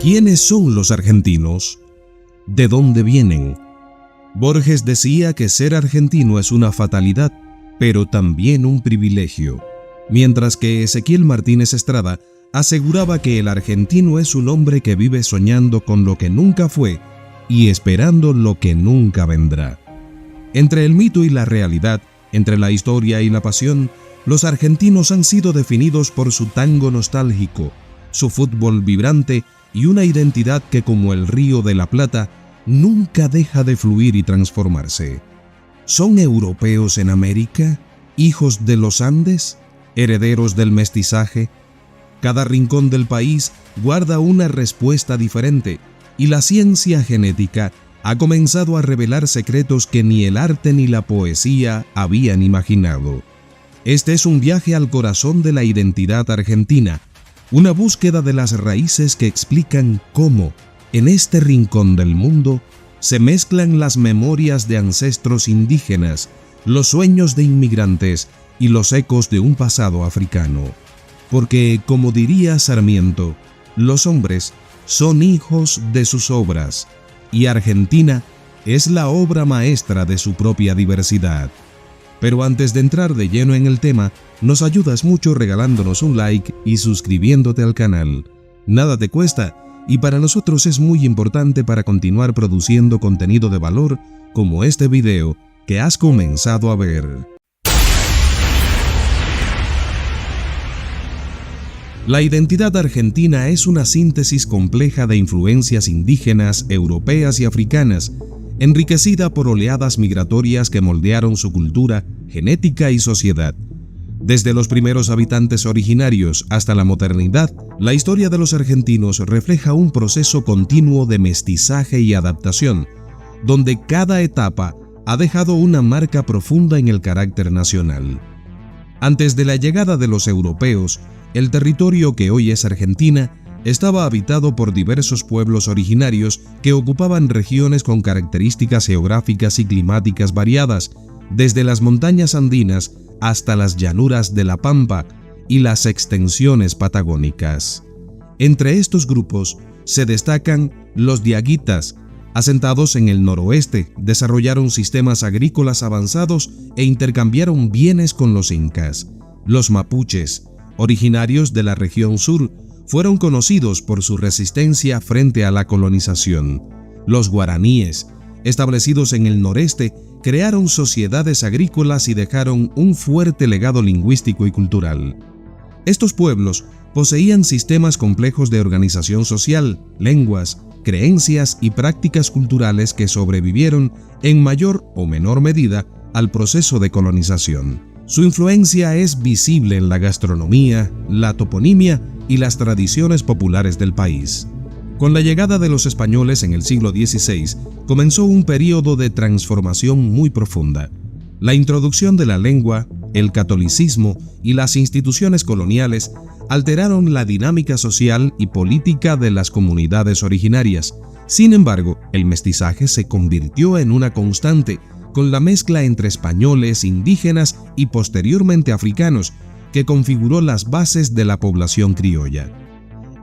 ¿Quiénes son los argentinos? ¿De dónde vienen? Borges decía que ser argentino es una fatalidad, pero también un privilegio, mientras que Ezequiel Martínez Estrada aseguraba que el argentino es un hombre que vive soñando con lo que nunca fue y esperando lo que nunca vendrá. Entre el mito y la realidad, entre la historia y la pasión, los argentinos han sido definidos por su tango nostálgico, su fútbol vibrante y una identidad que, como el Río de la Plata, nunca deja de fluir y transformarse. ¿Son europeos en América? ¿Hijos de los Andes? ¿Herederos del mestizaje? Cada rincón del país guarda una respuesta diferente, y la ciencia genética ha comenzado a revelar secretos que ni el arte ni la poesía habían imaginado. Este es un viaje al corazón de la identidad argentina, una búsqueda de las raíces que explican cómo, en este rincón del mundo, se mezclan las memorias de ancestros indígenas, los sueños de inmigrantes y los ecos de un pasado africano. Porque, como diría Sarmiento, los hombres son hijos de sus obras, y Argentina es la obra maestra de su propia diversidad. Pero antes de entrar de lleno en el tema, nos ayudas mucho regalándonos un like y suscribiéndote al canal. Nada te cuesta, y para nosotros es muy importante para continuar produciendo contenido de valor como este video que has comenzado a ver. La identidad argentina es una síntesis compleja de influencias indígenas, europeas y africanas, enriquecida por oleadas migratorias que moldearon su cultura, genética y sociedad. Desde los primeros habitantes originarios hasta la modernidad, la historia de los argentinos refleja un proceso continuo de mestizaje y adaptación, donde cada etapa ha dejado una marca profunda en el carácter nacional. Antes de la llegada de los europeos, el territorio que hoy es Argentina estaba habitado por diversos pueblos originarios que ocupaban regiones con características geográficas y climáticas variadas, desde las montañas andinas hasta las llanuras de la Pampa y las extensiones patagónicas. Entre estos grupos se destacan los diaguitas, asentados en el noroeste, desarrollaron sistemas agrícolas avanzados e intercambiaron bienes con los incas. Los mapuches, originarios de la región sur, fueron conocidos por su resistencia frente a la colonización. Los guaraníes, establecidos en el noreste, crearon sociedades agrícolas y dejaron un fuerte legado lingüístico y cultural. Estos pueblos poseían sistemas complejos de organización social, lenguas, creencias y prácticas culturales que sobrevivieron en mayor o menor medida al proceso de colonización. Su influencia es visible en la gastronomía, la toponimia y las tradiciones populares del país. Con la llegada de los españoles en el siglo XVI, comenzó un período de transformación muy profunda. La introducción de la lengua, el catolicismo y las instituciones coloniales alteraron la dinámica social y política de las comunidades originarias. Sin embargo, el mestizaje se convirtió en una constante, con la mezcla entre españoles, indígenas y posteriormente africanos, que configuró las bases de la población criolla.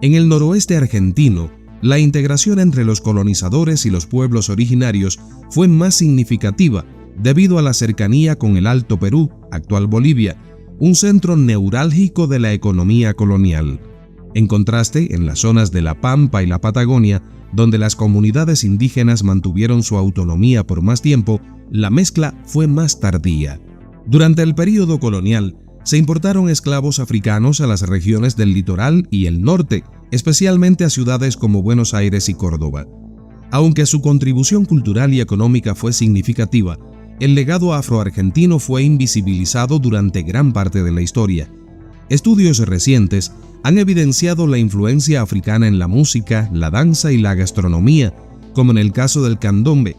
En el noroeste argentino, la integración entre los colonizadores y los pueblos originarios fue más significativa debido a la cercanía con el Alto Perú, actual Bolivia, un centro neurálgico de la economía colonial. En contraste, en las zonas de la Pampa y la Patagonia, donde las comunidades indígenas mantuvieron su autonomía por más tiempo, la mezcla fue más tardía. Durante el período colonial, se importaron esclavos africanos a las regiones del litoral y el norte, especialmente a ciudades como Buenos Aires y Córdoba. Aunque su contribución cultural y económica fue significativa, el legado afroargentino fue invisibilizado durante gran parte de la historia. Estudios recientes han evidenciado la influencia africana en la música, la danza y la gastronomía, como en el caso del candombe,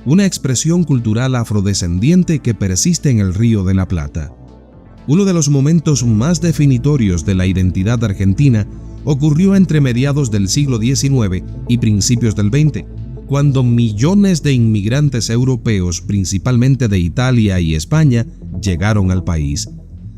una expresión cultural afrodescendiente que persiste en el Río de la Plata. Uno de los momentos más definitorios de la identidad argentina ocurrió entre mediados del siglo XIX y principios del XX, cuando millones de inmigrantes europeos, principalmente de Italia y España, llegaron al país.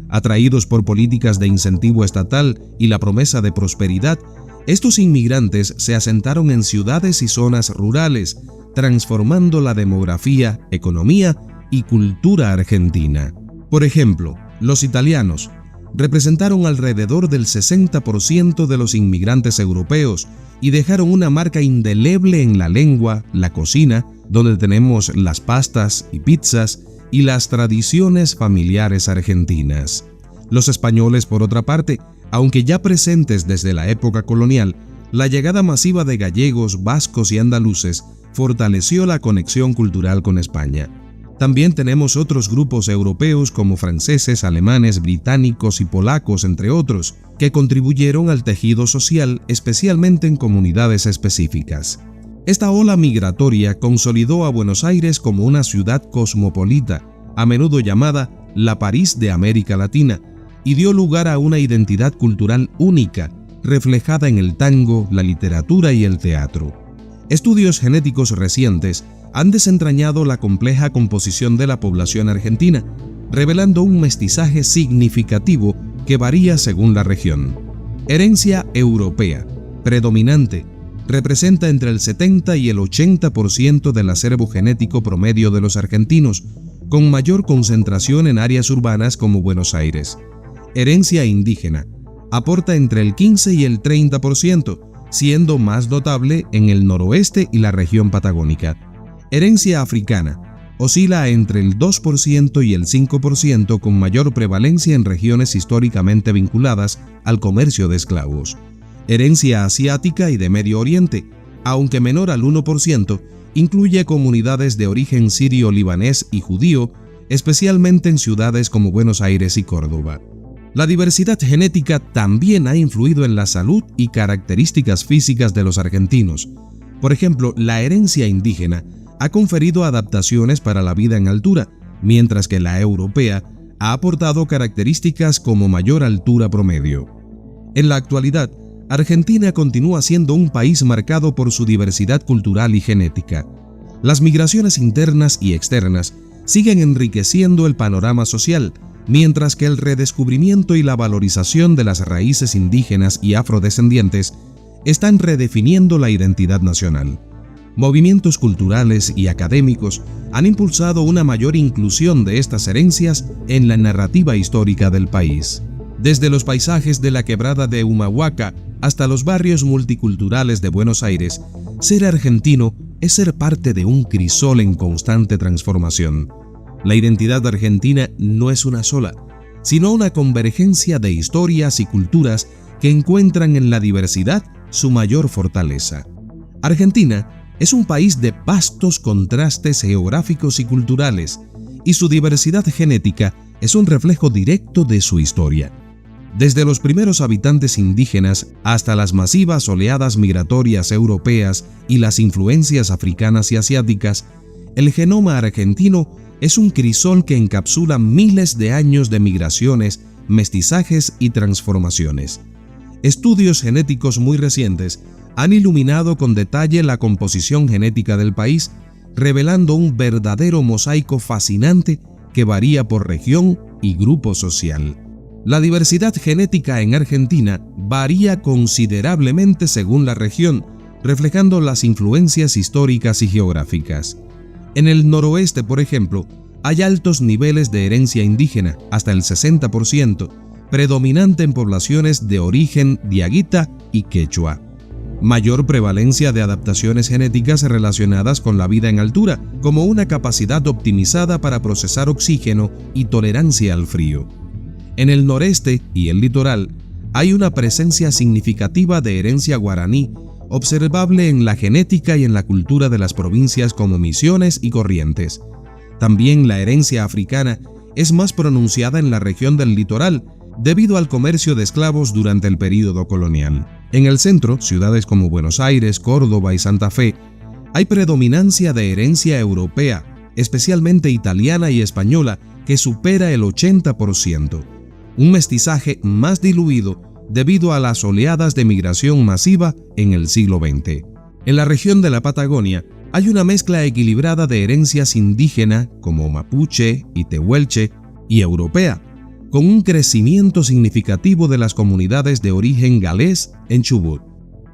Atraídos por políticas de incentivo estatal y la promesa de prosperidad, Estos inmigrantes se asentaron en ciudades y zonas rurales, transformando la demografía, economía y cultura argentina. Por ejemplo, los italianos representaron alrededor del 60% de los inmigrantes europeos y dejaron una marca indeleble en la lengua, la cocina, donde tenemos las pastas y pizzas, y las tradiciones familiares argentinas. Los españoles, por otra parte, aunque ya presentes desde la época colonial, la llegada masiva de gallegos, vascos y andaluces fortaleció la conexión cultural con España. También tenemos otros grupos europeos como franceses, alemanes, británicos y polacos, entre otros, que contribuyeron al tejido social, especialmente en comunidades específicas. Esta ola migratoria consolidó a Buenos Aires como una ciudad cosmopolita, a menudo llamada la París de América Latina, y dio lugar a una identidad cultural única, reflejada en el tango, la literatura y el teatro. Estudios genéticos recientes han desentrañado la compleja composición de la población argentina, revelando un mestizaje significativo que varía según la región. Herencia europea, predominante, representa entre el 70 y el 80% del acervo genético promedio de los argentinos, con mayor concentración en áreas urbanas como Buenos Aires. Herencia indígena, aporta entre el 15 y el 30%, siendo más notable en el noroeste y la región patagónica. Herencia africana, oscila entre el 2% y el 5%, con mayor prevalencia en regiones históricamente vinculadas al comercio de esclavos. Herencia asiática y de Medio Oriente, aunque menor al 1%, incluye comunidades de origen sirio-libanés y judío, especialmente en ciudades como Buenos Aires y Córdoba. La diversidad genética también ha influido en la salud y características físicas de los argentinos. Por ejemplo, la herencia indígena ha conferido adaptaciones para la vida en altura, mientras que la europea ha aportado características como mayor altura promedio. En la actualidad, Argentina continúa siendo un país marcado por su diversidad cultural y genética. Las migraciones internas y externas siguen enriqueciendo el panorama social, mientras que el redescubrimiento y la valorización de las raíces indígenas y afrodescendientes están redefiniendo la identidad nacional. Movimientos culturales y académicos han impulsado una mayor inclusión de estas herencias en la narrativa histórica del país. Desde los paisajes de la quebrada de Humahuaca hasta los barrios multiculturales de Buenos Aires, ser argentino es ser parte de un crisol en constante transformación. La identidad argentina no es una sola, sino una convergencia de historias y culturas que encuentran en la diversidad su mayor fortaleza. Argentina es un país de vastos contrastes geográficos y culturales, y su diversidad genética es un reflejo directo de su historia. Desde los primeros habitantes indígenas hasta las masivas oleadas migratorias europeas y las influencias africanas y asiáticas, el genoma argentino es un crisol que encapsula miles de años de migraciones, mestizajes y transformaciones. Estudios genéticos muy recientes han iluminado con detalle la composición genética del país, revelando un verdadero mosaico fascinante que varía por región y grupo social. La diversidad genética en Argentina varía considerablemente según la región, reflejando las influencias históricas y geográficas. En el noroeste, por ejemplo, hay altos niveles de herencia indígena, hasta el 60%, predominante en poblaciones de origen diaguita y quechua. Mayor prevalencia de adaptaciones genéticas relacionadas con la vida en altura, como una capacidad optimizada para procesar oxígeno y tolerancia al frío. En el noreste y el litoral, hay una presencia significativa de herencia guaraní, observable en la genética y en la cultura de las provincias como Misiones y Corrientes. También la herencia africana es más pronunciada en la región del litoral, debido al comercio de esclavos durante el período colonial. En el centro, ciudades como Buenos Aires, Córdoba y Santa Fe, hay predominancia de herencia europea, especialmente italiana y española, que supera el 80%. Un mestizaje más diluido debido a las oleadas de migración masiva en el siglo XX. En la región de la Patagonia hay una mezcla equilibrada de herencias indígena como mapuche y tehuelche y europea, con un crecimiento significativo de las comunidades de origen galés en Chubut.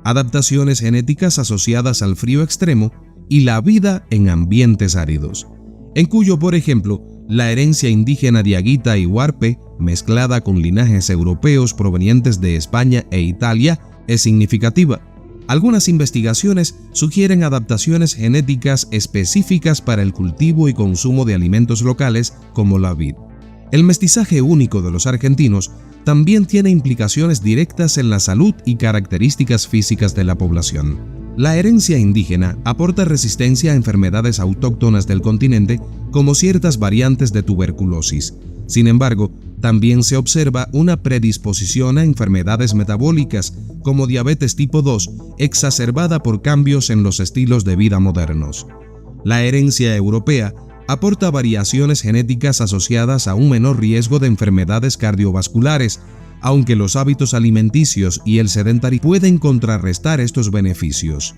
adaptaciones genéticas asociadas al frío extremo y la vida en ambientes áridos, en cuyo, por ejemplo, la herencia indígena diaguita y huarpe, mezclada con linajes europeos provenientes de España e Italia, es significativa. Algunas investigaciones sugieren adaptaciones genéticas específicas para el cultivo y consumo de alimentos locales como la vid. El mestizaje único de los argentinos también tiene implicaciones directas en la salud y características físicas de la población. La herencia indígena aporta resistencia a enfermedades autóctonas del continente, como ciertas variantes de tuberculosis. Sin embargo, también se observa una predisposición a enfermedades metabólicas, como diabetes tipo 2, exacerbada por cambios en los estilos de vida modernos. La herencia europea aporta variaciones genéticas asociadas a un menor riesgo de enfermedades cardiovasculares, aunque los hábitos alimenticios y el sedentarismo pueden contrarrestar estos beneficios.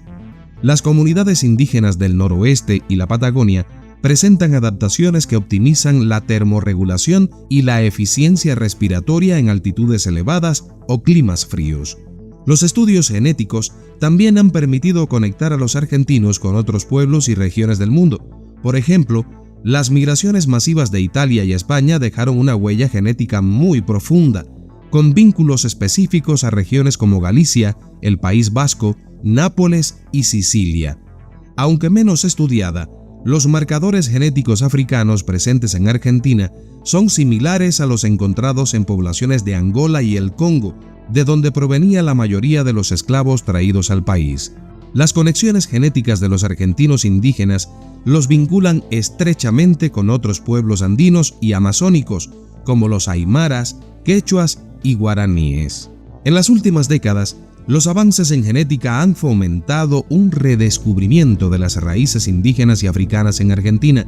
Las comunidades indígenas del noroeste y la Patagonia presentan adaptaciones que optimizan la termorregulación y la eficiencia respiratoria en altitudes elevadas o climas fríos. Los estudios genéticos también han permitido conectar a los argentinos con otros pueblos y regiones del mundo. Por ejemplo, las migraciones masivas de Italia y España dejaron una huella genética muy profunda, con vínculos específicos a regiones como Galicia, el País Vasco, Nápoles y Sicilia. Aunque menos estudiada, los marcadores genéticos africanos presentes en Argentina son similares a los encontrados en poblaciones de Angola y el Congo, de donde provenía la mayoría de los esclavos traídos al país. Las conexiones genéticas de los argentinos indígenas los vinculan estrechamente con otros pueblos andinos y amazónicos, como los aymaras, quechuas y guaraníes. En las últimas décadas, los avances en genética han fomentado un redescubrimiento de las raíces indígenas y africanas en Argentina,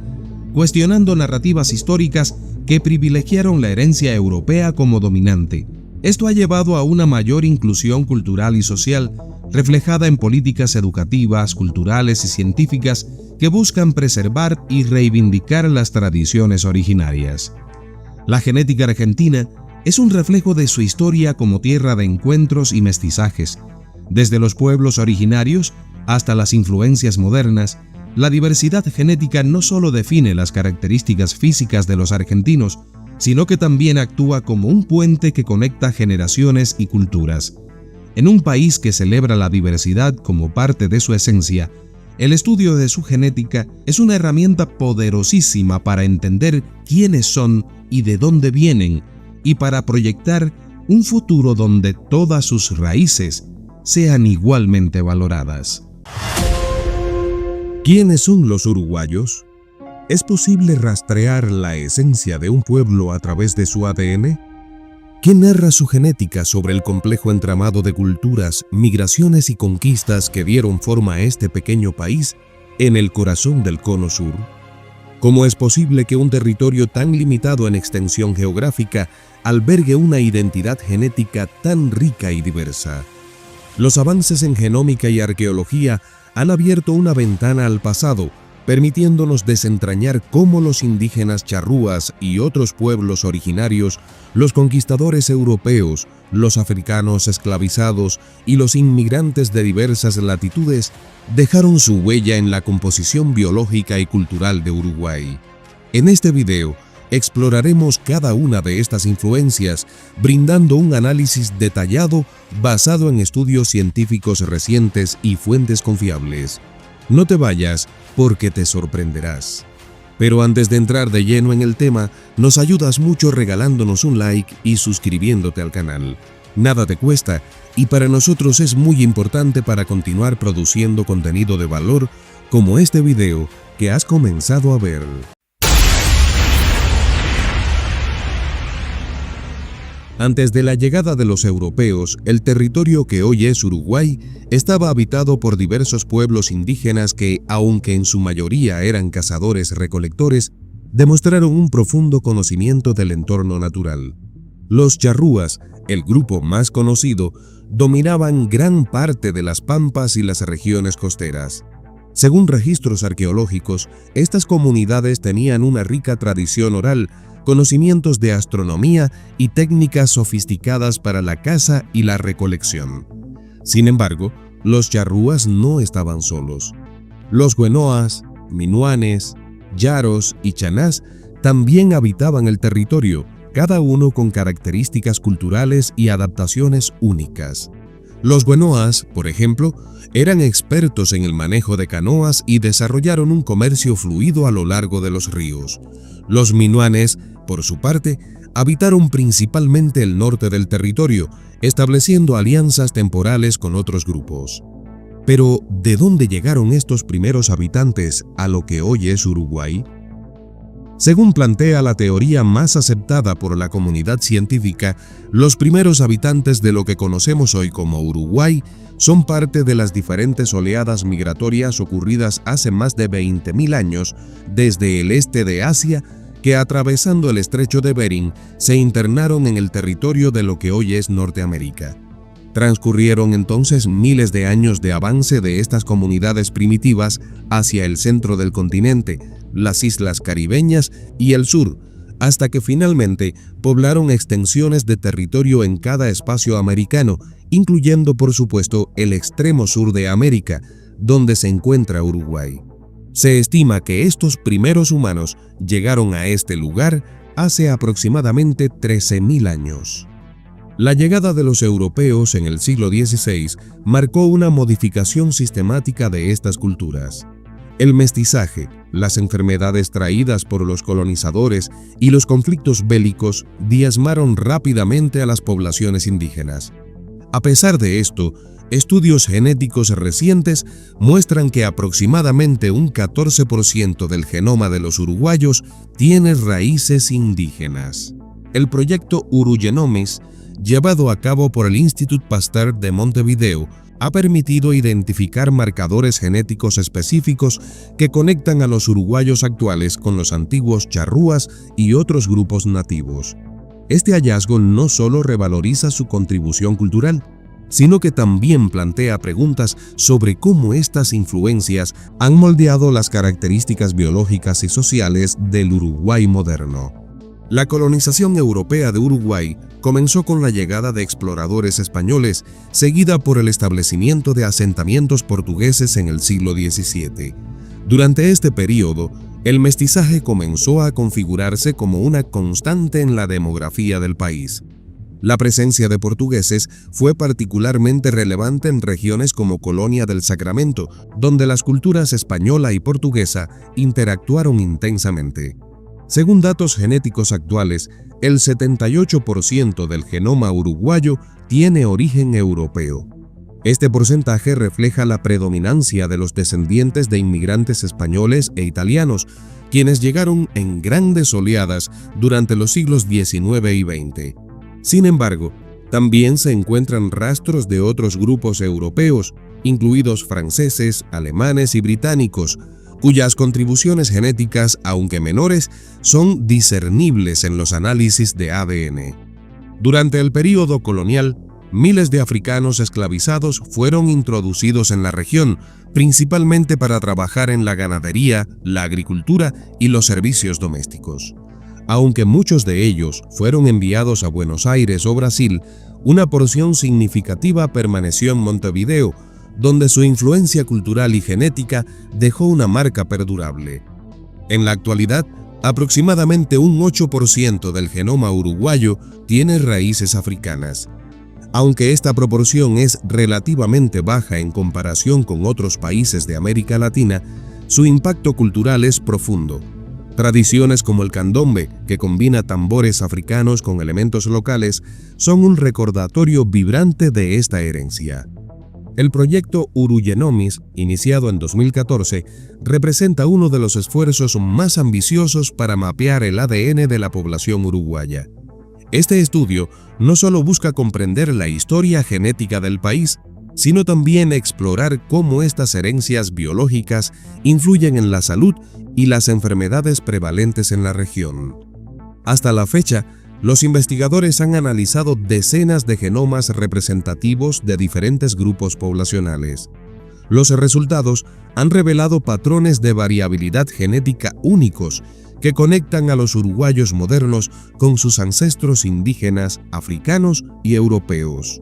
cuestionando narrativas históricas que privilegiaron la herencia europea como dominante. Esto ha llevado a una mayor inclusión cultural y social, reflejada en políticas educativas, culturales y científicas que buscan preservar y reivindicar las tradiciones originarias. La genética argentina es un reflejo de su historia como tierra de encuentros y mestizajes. Desde los pueblos originarios hasta las influencias modernas, la diversidad genética no solo define las características físicas de los argentinos, sino que también actúa como un puente que conecta generaciones y culturas. En un país que celebra la diversidad como parte de su esencia, el estudio de su genética es una herramienta poderosísima para entender quiénes son y de dónde vienen, y para proyectar un futuro donde todas sus raíces sean igualmente valoradas. ¿Quiénes son los uruguayos? ¿Es posible rastrear la esencia de un pueblo a través de su ADN? ¿Qué narra su genética sobre el complejo entramado de culturas, migraciones y conquistas que dieron forma a este pequeño país en el corazón del Cono Sur? ¿Cómo es posible que un territorio tan limitado en extensión geográfica albergue una identidad genética tan rica y diversa? Los avances en genómica y arqueología han abierto una ventana al pasado, permitiéndonos desentrañar cómo los indígenas charrúas y otros pueblos originarios, los conquistadores europeos, los africanos esclavizados y los inmigrantes de diversas latitudes dejaron su huella en la composición biológica y cultural de Uruguay. En este video exploraremos cada una de estas influencias, brindando un análisis detallado basado en estudios científicos recientes y fuentes confiables. No te vayas, porque te sorprenderás. Pero antes de entrar de lleno en el tema, nos ayudas mucho regalándonos un like y suscribiéndote al canal. Nada te cuesta y para nosotros es muy importante para continuar produciendo contenido de valor como este video que has comenzado a ver. Antes de la llegada de los europeos, el territorio que hoy es Uruguay estaba habitado por diversos pueblos indígenas que, aunque en su mayoría eran cazadores-recolectores, demostraron un profundo conocimiento del entorno natural. Los charrúas, el grupo más conocido, dominaban gran parte de las pampas y las regiones costeras. Según registros arqueológicos, estas comunidades tenían una rica tradición oral, conocimientos de astronomía y técnicas sofisticadas para la caza y la recolección. Sin embargo, los charrúas no estaban solos. Los guenoas, minuanes, yaros y chanás también habitaban el territorio, cada uno con características culturales y adaptaciones únicas. Los guenoas, por ejemplo, eran expertos en el manejo de canoas y desarrollaron un comercio fluido a lo largo de los ríos. Los minuanes, por su parte, habitaron principalmente el norte del territorio, estableciendo alianzas temporales con otros grupos. Pero, ¿de dónde llegaron estos primeros habitantes a lo que hoy es Uruguay? Según plantea la teoría más aceptada por la comunidad científica, los primeros habitantes de lo que conocemos hoy como Uruguay son parte de las diferentes oleadas migratorias ocurridas hace más de 20.000 años desde el este de Asia, que atravesando el estrecho de Bering se internaron en el territorio de lo que hoy es Norteamérica. Transcurrieron entonces miles de años de avance de estas comunidades primitivas hacia el centro del continente, las islas caribeñas y el sur, hasta que finalmente poblaron extensiones de territorio en cada espacio americano, incluyendo por supuesto el extremo sur de América, donde se encuentra Uruguay. Se estima que estos primeros humanos llegaron a este lugar hace aproximadamente 13.000 años. La llegada de los europeos en el siglo XVI marcó una modificación sistemática de estas culturas. El mestizaje, las enfermedades traídas por los colonizadores y los conflictos bélicos diezmaron rápidamente a las poblaciones indígenas. A pesar de esto, estudios genéticos recientes muestran que aproximadamente un 14% del genoma de los uruguayos tiene raíces indígenas. El proyecto Urugenomics, llevado a cabo por el Institut Pasteur de Montevideo, ha permitido identificar marcadores genéticos específicos que conectan a los uruguayos actuales con los antiguos charrúas y otros grupos nativos. Este hallazgo no solo revaloriza su contribución cultural, sino que también plantea preguntas sobre cómo estas influencias han moldeado las características biológicas y sociales del Uruguay moderno. La colonización europea de Uruguay comenzó con la llegada de exploradores españoles, seguida por el establecimiento de asentamientos portugueses en el siglo XVII. Durante este período, el mestizaje comenzó a configurarse como una constante en la demografía del país. La presencia de portugueses fue particularmente relevante en regiones como Colonia del Sacramento, donde las culturas española y portuguesa interactuaron intensamente. Según datos genéticos actuales, el 78% del genoma uruguayo tiene origen europeo. Este porcentaje refleja la predominancia de los descendientes de inmigrantes españoles e italianos, quienes llegaron en grandes oleadas durante los siglos XIX y XX. Sin embargo, también se encuentran rastros de otros grupos europeos, incluidos franceses, alemanes y británicos, cuyas contribuciones genéticas, aunque menores, son discernibles en los análisis de ADN. Durante el período colonial, miles de africanos esclavizados fueron introducidos en la región, principalmente para trabajar en la ganadería, la agricultura y los servicios domésticos. Aunque muchos de ellos fueron enviados a Buenos Aires o Brasil, una porción significativa permaneció en Montevideo, donde su influencia cultural y genética dejó una marca perdurable. En la actualidad, aproximadamente un 8% del genoma uruguayo tiene raíces africanas. Aunque esta proporción es relativamente baja en comparación con otros países de América Latina, su impacto cultural es profundo. Tradiciones como el candombe, que combina tambores africanos con elementos locales, son un recordatorio vibrante de esta herencia. El proyecto Urugenomics, iniciado en 2014, representa uno de los esfuerzos más ambiciosos para mapear el ADN de la población uruguaya. Este estudio no solo busca comprender la historia genética del país, sino también explorar cómo estas herencias biológicas influyen en la salud y las enfermedades prevalentes en la región. Hasta la fecha, los investigadores han analizado decenas de genomas representativos de diferentes grupos poblacionales. Los resultados han revelado patrones de variabilidad genética únicos que conectan a los uruguayos modernos con sus ancestros indígenas, africanos y europeos.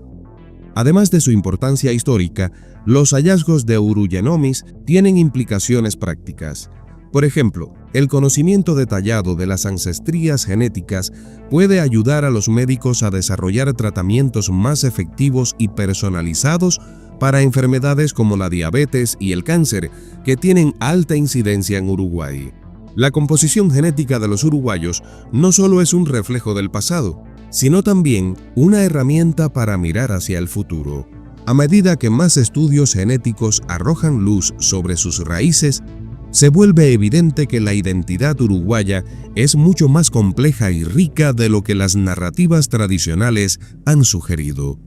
Además de su importancia histórica, los hallazgos de Urugenomics tienen implicaciones prácticas. Por ejemplo, el conocimiento detallado de las ancestrías genéticas puede ayudar a los médicos a desarrollar tratamientos más efectivos y personalizados para enfermedades como la diabetes y el cáncer, que tienen alta incidencia en Uruguay. La composición genética de los uruguayos no solo es un reflejo del pasado, sino también una herramienta para mirar hacia el futuro. A medida que más estudios genéticos arrojan luz sobre sus raíces, se vuelve evidente que la identidad uruguaya es mucho más compleja y rica de lo que las narrativas tradicionales han sugerido.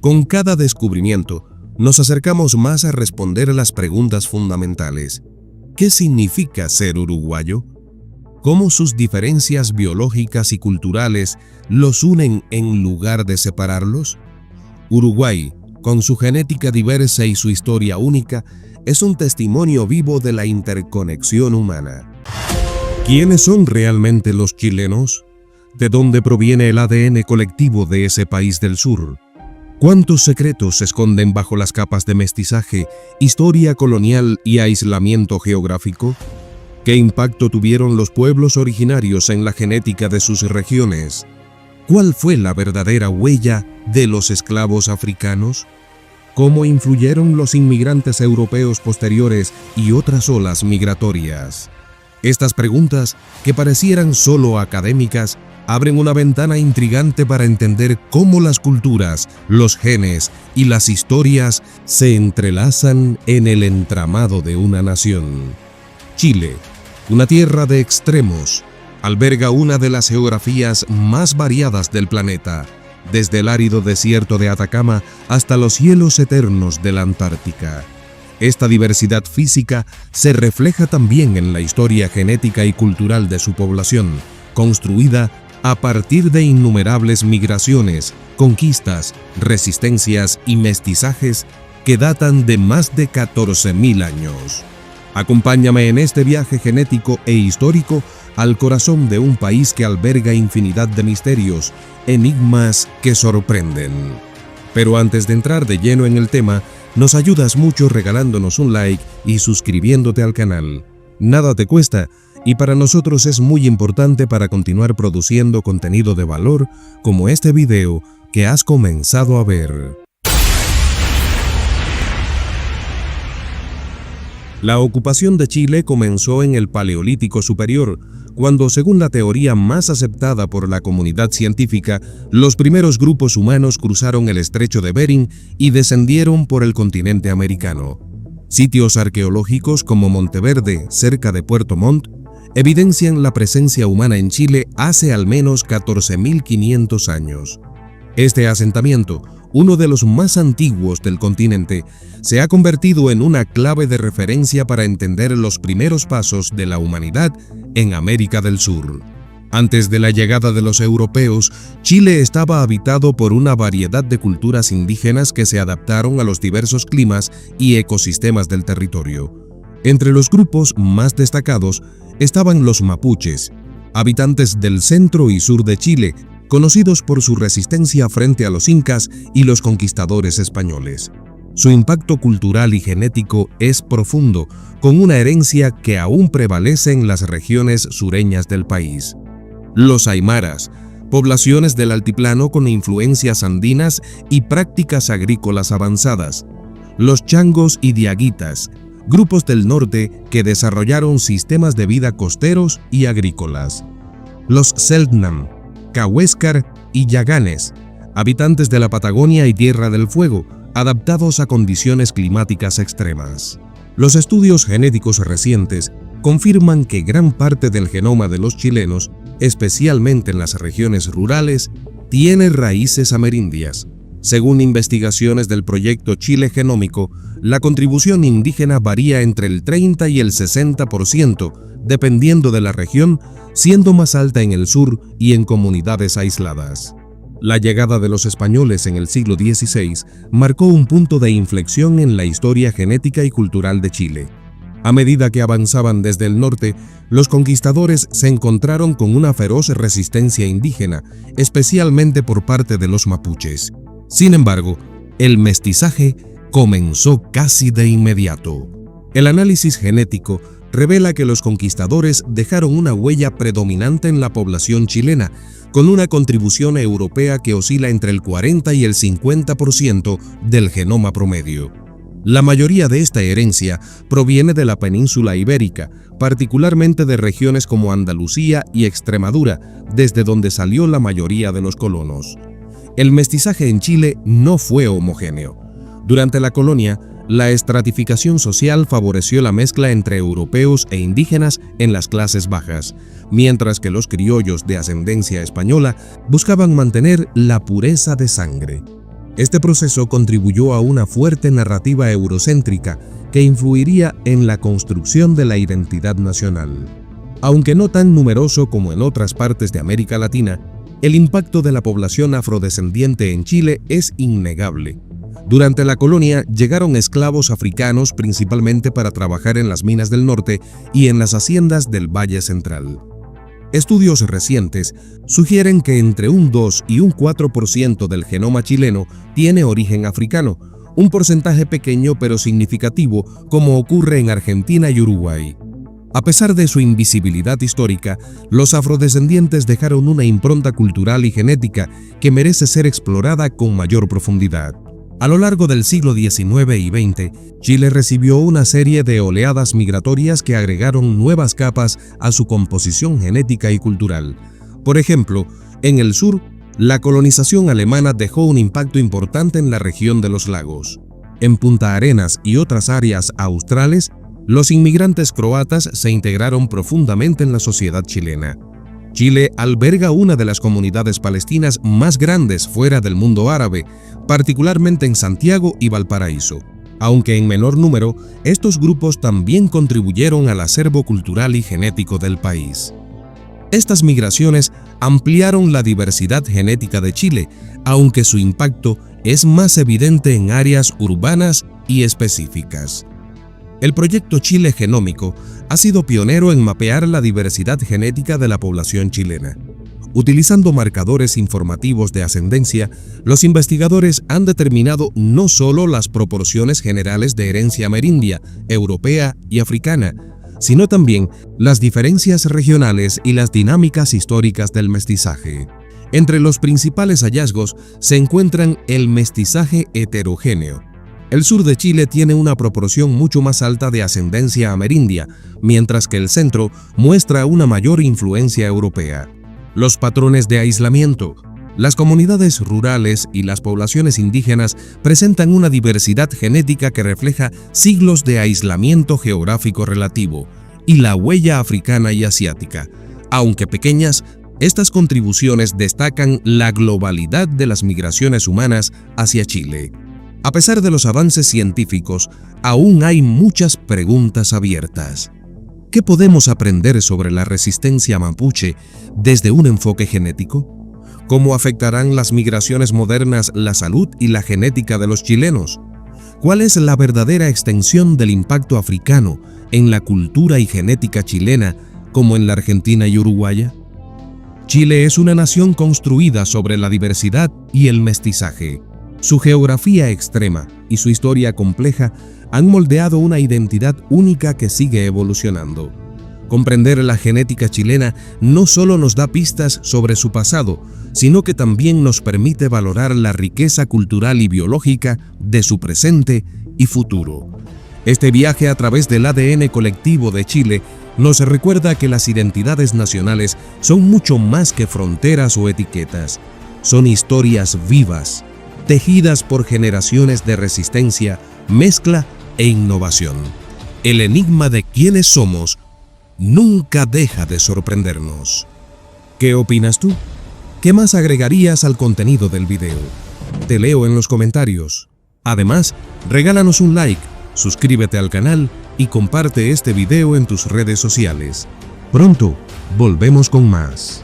Con cada descubrimiento, nos acercamos más a responder las preguntas fundamentales. ¿Qué significa ser uruguayo? ¿Cómo sus diferencias biológicas y culturales los unen en lugar de separarlos? Uruguay, con su genética diversa y su historia única, es un testimonio vivo de la interconexión humana. ¿Quiénes son realmente los chilenos? ¿De dónde proviene el ADN colectivo de ese país del sur? ¿Cuántos secretos se esconden bajo las capas de mestizaje, historia colonial y aislamiento geográfico? ¿Qué impacto tuvieron los pueblos originarios en la genética de sus regiones? ¿Cuál fue la verdadera huella de los esclavos africanos? ¿Cómo influyeron los inmigrantes europeos posteriores y otras olas migratorias? Estas preguntas, que parecieran solo académicas, abren una ventana intrigante para entender cómo las culturas, los genes y las historias se entrelazan en el entramado de una nación. Chile, una tierra de extremos, alberga una de las geografías más variadas del planeta, desde el árido desierto de Atacama hasta los hielos eternos de la Antártica. Esta diversidad física se refleja también en la historia genética y cultural de su población, construida a partir de innumerables migraciones, conquistas, resistencias y mestizajes que datan de más de 14.000 años. Acompáñame en este viaje genético e histórico al corazón de un país que alberga infinidad de misterios, enigmas que sorprenden. Pero antes de entrar de lleno en el tema, nos ayudas mucho regalándonos un like y suscribiéndote al canal. Nada te cuesta y para nosotros es muy importante para continuar produciendo contenido de valor como este video que has comenzado a ver. La ocupación de Chile comenzó en el Paleolítico Superior, cuando, según la teoría más aceptada por la comunidad científica, los primeros grupos humanos cruzaron el estrecho de Bering y descendieron por el continente americano. Sitios arqueológicos como Monteverde, cerca de Puerto Montt, evidencian la presencia humana en Chile hace al menos 14.500 años. Este asentamiento, uno de los más antiguos del continente, se ha convertido en una clave de referencia para entender los primeros pasos de la humanidad en América del Sur. Antes de la llegada de los europeos, Chile estaba habitado por una variedad de culturas indígenas que se adaptaron a los diversos climas y ecosistemas del territorio. Entre los grupos más destacados estaban los mapuches, habitantes del centro y sur de Chile, conocidos por su resistencia frente a los incas y los conquistadores españoles. Su impacto cultural y genético es profundo, con una herencia que aún prevalece en las regiones sureñas del país. Los aymaras, poblaciones del altiplano con influencias andinas y prácticas agrícolas avanzadas. Los changos y diaguitas, grupos del norte que desarrollaron sistemas de vida costeros y agrícolas. Los selknam, cahuéscar y yaganes, habitantes de la Patagonia y Tierra del Fuego, adaptados a condiciones climáticas extremas. Los estudios genéticos recientes confirman que gran parte del genoma de los chilenos, especialmente en las regiones rurales, tiene raíces amerindias. Según investigaciones del proyecto Chile Genómico, la contribución indígena varía entre el 30 y el 60%, dependiendo de la región, siendo más alta en el sur y en comunidades aisladas. La llegada de los españoles en el siglo XVI marcó un punto de inflexión en la historia genética y cultural de Chile. A medida que avanzaban desde el norte, los conquistadores se encontraron con una feroz resistencia indígena, especialmente por parte de los mapuches. Sin embargo, el mestizaje comenzó casi de inmediato. El análisis genético revela que los conquistadores dejaron una huella predominante en la población chilena, con una contribución europea que oscila entre el 40 y el 50% del genoma promedio. La mayoría de esta herencia proviene de la península ibérica, particularmente de regiones como Andalucía y Extremadura, desde donde salió la mayoría de los colonos. El mestizaje en Chile no fue homogéneo. Durante la colonia, la estratificación social favoreció la mezcla entre europeos e indígenas en las clases bajas, mientras que los criollos de ascendencia española buscaban mantener la pureza de sangre. Este proceso contribuyó a una fuerte narrativa eurocéntrica que influiría en la construcción de la identidad nacional. Aunque no tan numeroso como en otras partes de América Latina, el impacto de la población afrodescendiente en Chile es innegable. Durante la colonia llegaron esclavos africanos principalmente para trabajar en las minas del norte y en las haciendas del Valle Central. Estudios recientes sugieren que entre un 2 y un 4% del genoma chileno tiene origen africano, un porcentaje pequeño pero significativo como ocurre en Argentina y Uruguay. A pesar de su invisibilidad histórica, los afrodescendientes dejaron una impronta cultural y genética que merece ser explorada con mayor profundidad. A lo largo del siglo XIX y XX, Chile recibió una serie de oleadas migratorias que agregaron nuevas capas a su composición genética y cultural. Por ejemplo, en el sur, la colonización alemana dejó un impacto importante en la región de los lagos. En Punta Arenas y otras áreas australes, los inmigrantes croatas se integraron profundamente en la sociedad chilena. Chile alberga una de las comunidades palestinas más grandes fuera del mundo árabe, particularmente en Santiago y Valparaíso. Aunque en menor número, estos grupos también contribuyeron al acervo cultural y genético del país. Estas migraciones ampliaron la diversidad genética de Chile, aunque su impacto es más evidente en áreas urbanas y específicas. El proyecto Chile Genómico ha sido pionero en mapear la diversidad genética de la población chilena. Utilizando marcadores informativos de ascendencia, los investigadores han determinado no solo las proporciones generales de herencia amerindia, europea y africana, sino también las diferencias regionales y las dinámicas históricas del mestizaje. Entre los principales hallazgos se encuentran el mestizaje heterogéneo. El sur de Chile tiene una proporción mucho más alta de ascendencia amerindia, mientras que el centro muestra una mayor influencia europea. Los patrones de aislamiento. Las comunidades rurales y las poblaciones indígenas presentan una diversidad genética que refleja siglos de aislamiento geográfico relativo, y la huella africana y asiática. Aunque pequeñas, estas contribuciones destacan la globalidad de las migraciones humanas hacia Chile. A pesar de los avances científicos, aún hay muchas preguntas abiertas. ¿Qué podemos aprender sobre la resistencia mapuche desde un enfoque genético? ¿Cómo afectarán las migraciones modernas la salud y la genética de los chilenos? ¿Cuál es la verdadera extensión del impacto africano en la cultura y genética chilena, como en la Argentina y Uruguaya? Chile es una nación construida sobre la diversidad y el mestizaje. Su geografía extrema y su historia compleja han moldeado una identidad única que sigue evolucionando. Comprender la genética chilena no solo nos da pistas sobre su pasado, sino que también nos permite valorar la riqueza cultural y biológica de su presente y futuro. Este viaje a través del ADN colectivo de Chile nos recuerda que las identidades nacionales son mucho más que fronteras o etiquetas. Son historias vivas, tejidas por generaciones de resistencia, mezcla e innovación. El enigma de quiénes somos nunca deja de sorprendernos. ¿Qué opinas tú? ¿Qué más agregarías al contenido del video? Te leo en los comentarios. Además, regálanos un like, suscríbete al canal y comparte este video en tus redes sociales. Pronto, volvemos con más.